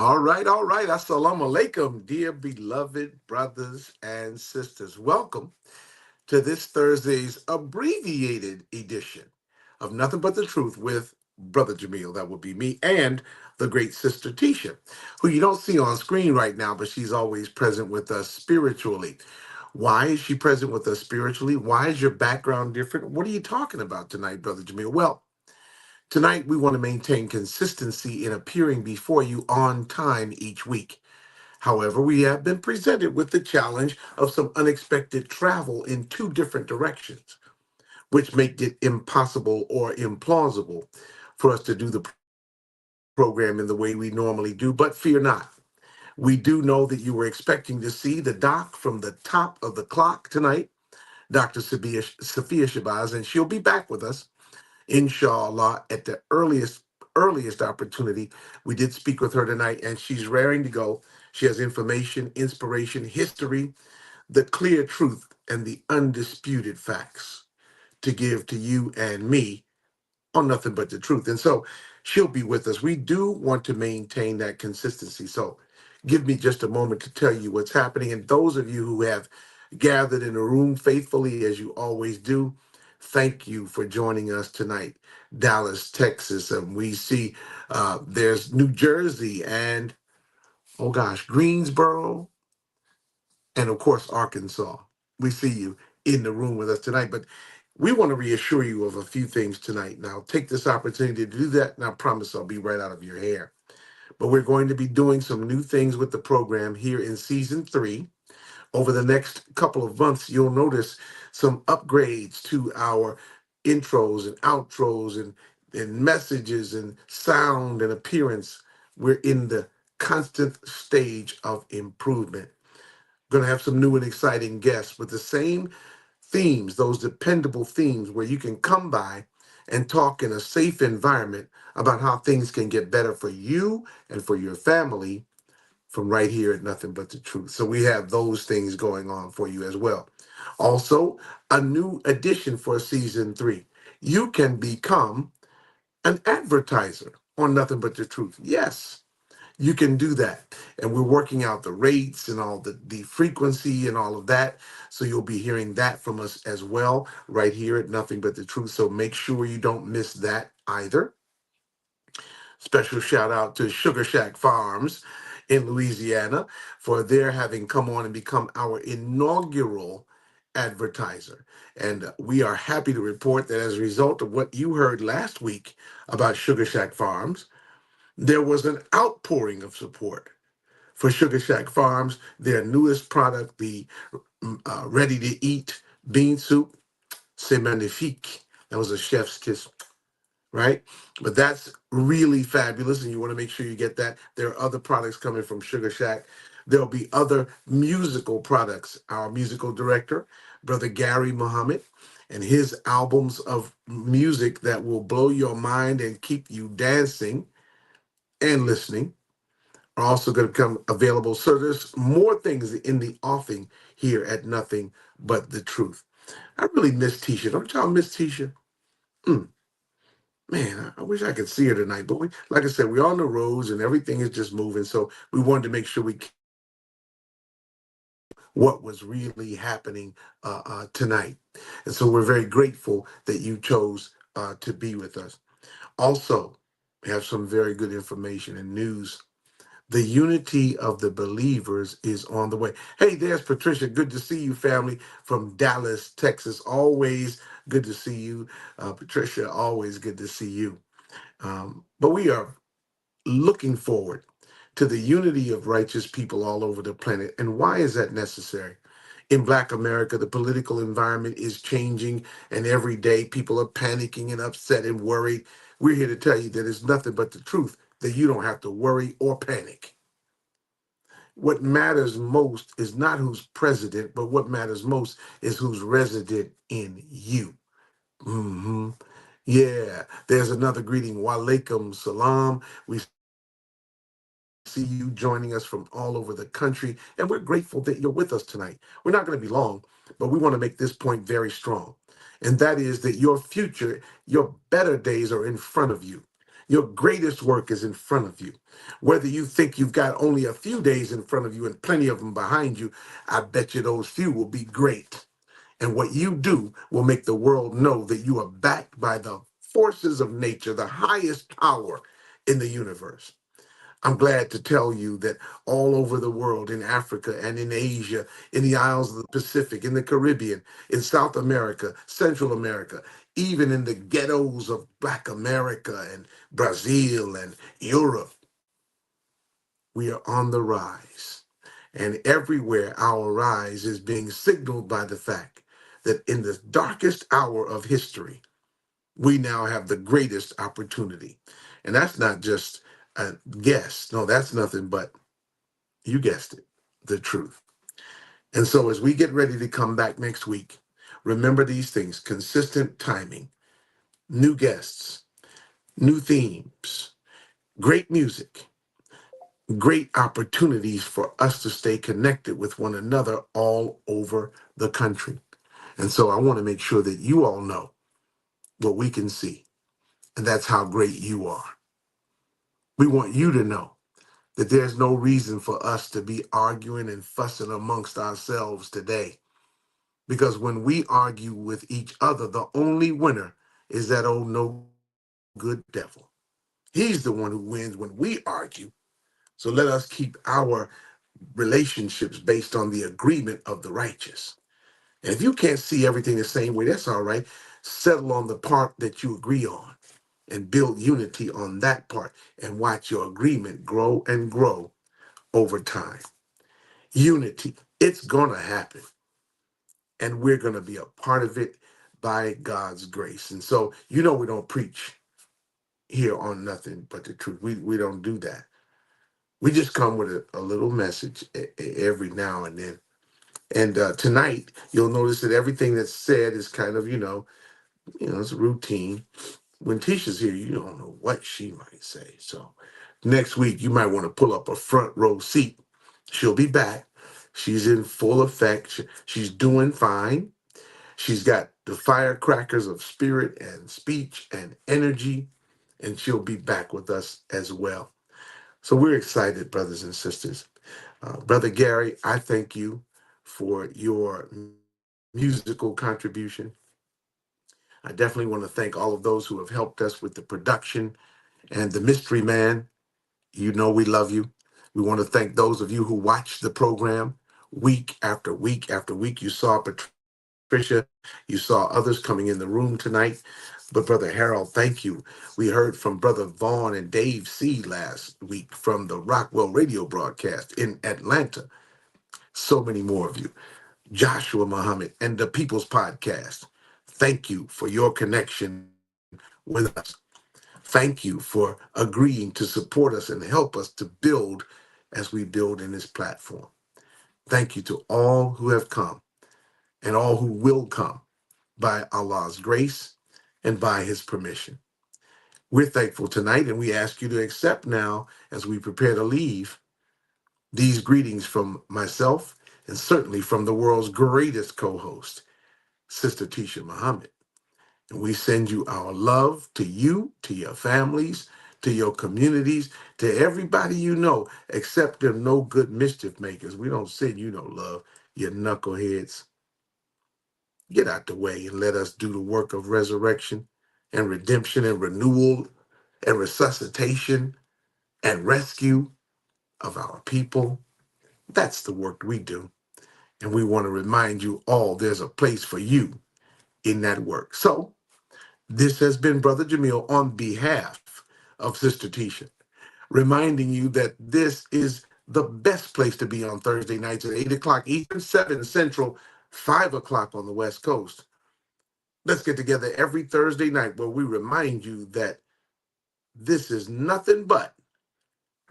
All right. Assalamu alaikum, dear beloved brothers and sisters. Welcome to this Thursday's abbreviated edition of Nothing But the Truth with Brother Jamil. That would be me and the great sister Tisha, who you don't see on screen right now, but she's always present with us spiritually. Why is she present with us spiritually? Why is your background different? What are you talking about tonight, Brother Jamil? Well, tonight, we want to maintain consistency in appearing before you on time each week. However, we have been presented with the challenge of some unexpected travel in two different directions, which make it impossible or implausible for us to do the program in the way we normally do. But fear not. We do know that you were expecting to see the doc from the top of the clock tonight, Dr. Sophia Shabazz, and she'll be back with us inshallah, at the earliest opportunity. We did speak with her tonight, and she's raring to go. She has information, inspiration, history, the clear truth, and the undisputed facts to give to you and me on Nothing But the Truth. And so she'll be with us. We do want to maintain that consistency. So give me just a moment to tell you what's happening. And those of you who have gathered in the room faithfully, as you always do, thank you for joining us tonight. Dallas, Texas, and we see there's New Jersey and, oh gosh, Greensboro, and of course, Arkansas. We see you in the room with us tonight, but we want to reassure you of a few things tonight. Now, take this opportunity to do that, and I promise I'll be right out of your hair. But we're going to be doing some new things with the program here in season 3. Over the next couple of months, you'll notice some upgrades to our intros and outros and messages and sound and appearance. We're in the constant stage of improvement. Going to have some new and exciting guests with the same themes, those dependable themes where you can come by and talk in a safe environment about how things can get better for you and for your family from right here at Nothing But the Truth. So we have those things going on for you as well. Also, a new addition for season 3. You can become an advertiser on Nothing But the Truth. Yes, you can do that. And we're working out the rates and all the frequency and all of that. So you'll be hearing that from us as well right here at Nothing But the Truth. So make sure you don't miss that either. Special shout out to Sugar Shack Farms in Louisiana for their having come on and become our inaugural advertiser. And we are happy to report that as a result of what you heard last week about Sugar Shack Farms, there was an outpouring of support for Sugar Shack Farms, their newest product, the ready to eat bean soup. C'est magnifique. That was a chef's kiss, right? But that's really fabulous, and you want to make sure you get that. There are other products coming from Sugar Shack. There'll be other musical products. Our musical director, Brother Gary Muhammad, and his albums of music that will blow your mind and keep you dancing and listening are also going to become available. So there's more things in the offing here at Nothing But the Truth. I really miss Tisha. Don't y'all miss Tisha? Mm. Man, I wish I could see her tonight, but like I said, we're on the roads and everything is just moving. So we wanted to make sure we what was really happening tonight, and so we're very grateful that you chose to be with us. Also, we have some very good information and news. The unity of the believers is on the way. Hey, there's Patricia. Good to see you, family, from Dallas, Texas. Always good to see you, Patricia. Always good to see you. But we are looking forward to the unity of righteous people all over the planet. And why is that necessary? In Black America, the political environment is changing, and every day people are panicking and upset and worried. We're here to tell you that it's nothing but the truth, that you don't have to worry or panic. What matters most is not who's president, but what matters most is who's resident in you. hmm Yeah, there's another greeting. Walaikum salam. We see you joining us from all over the country, and we're grateful that you're with us tonight. We're not going to be long, but we want to make this point very strong, and that is that your future, your better days are in front of you. Your greatest work is in front of you. Whether you think you've got only a few days in front of you and plenty of them behind you, I bet you those few will be great. And what you do will make the world know that you are backed by the forces of nature, the highest power in the universe. I'm glad to tell you that all over the world, in Africa and in Asia, in the Isles of the Pacific, in the Caribbean, in South America, Central America, even in the ghettos of Black America and Brazil and Europe, we are on the rise. And everywhere our rise is being signaled by the fact that in the darkest hour of history, we now have the greatest opportunity. And that's not just a guess. No, that's nothing but, you guessed it, the truth. And so as we get ready to come back next week, remember these things: consistent timing, new guests, new themes, great music, great opportunities for us to stay connected with one another all over the country. And so I want to make sure that you all know what we can see, and that's how great you are. We want you to know that there's no reason for us to be arguing and fussing amongst ourselves today. Because when we argue with each other, the only winner is that old no good devil. He's the one who wins when we argue. So let us keep our relationships based on the agreement of the righteous. And if you can't see everything the same way, that's all right. Settle on the part that you agree on and build unity on that part and watch your agreement grow and grow over time. Unity, it's going to happen. And we're going to be a part of it by God's grace. And so, we don't preach here on Nothing But the Truth. We don't do that. We just come with a little message every now and then. And tonight, you'll notice that everything that's said is kind of, it's routine. When Tisha's here, you don't know what she might say. So next week, you might want to pull up a front row seat. She'll be back. She's in full effect. She's doing fine. She's got the firecrackers of spirit and speech and energy, and she'll be back with us as well. So we're excited, brothers and sisters. Brother Gary, I thank you for your musical contribution. I definitely want to thank all of those who have helped us with the production and the mystery man. You know we love you. We want to thank those of you who watch the program week after week after week. You saw Patricia, you saw others coming in the room tonight. But Brother Harold, thank you. We heard from Brother Vaughn and Dave C. last week from the Rockwell radio broadcast in Atlanta. So many more of you. Joshua Muhammad and the People's Podcast. Thank you for your connection with us. Thank you for agreeing to support us and help us to build as we build in this platform. Thank you to all who have come and all who will come by Allah's grace and by his permission. We're thankful tonight, and we ask you to accept now, as we prepare to leave, these greetings from myself and certainly from the world's greatest co-host, Sister Tisha Muhammad. And we send you our love to you, to your families, to your communities, to everybody you know, except them no good mischief makers. We don't send you no love, you knuckleheads. Get out the way and let us do the work of resurrection and redemption and renewal and resuscitation and rescue of our people. That's the work we do. And we want to remind you all there's a place for you in that work. So this has been Brother Jamil on behalf of Sister Tisha, reminding you that this is the best place to be on Thursday nights at 8 o'clock Eastern, 7 Central, 5 o'clock on the West Coast. Let's get together every Thursday night where we remind you that this is nothing but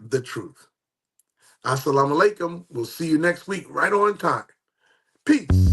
the truth. Assalamu alaikum. We'll see you next week right on time. Peace.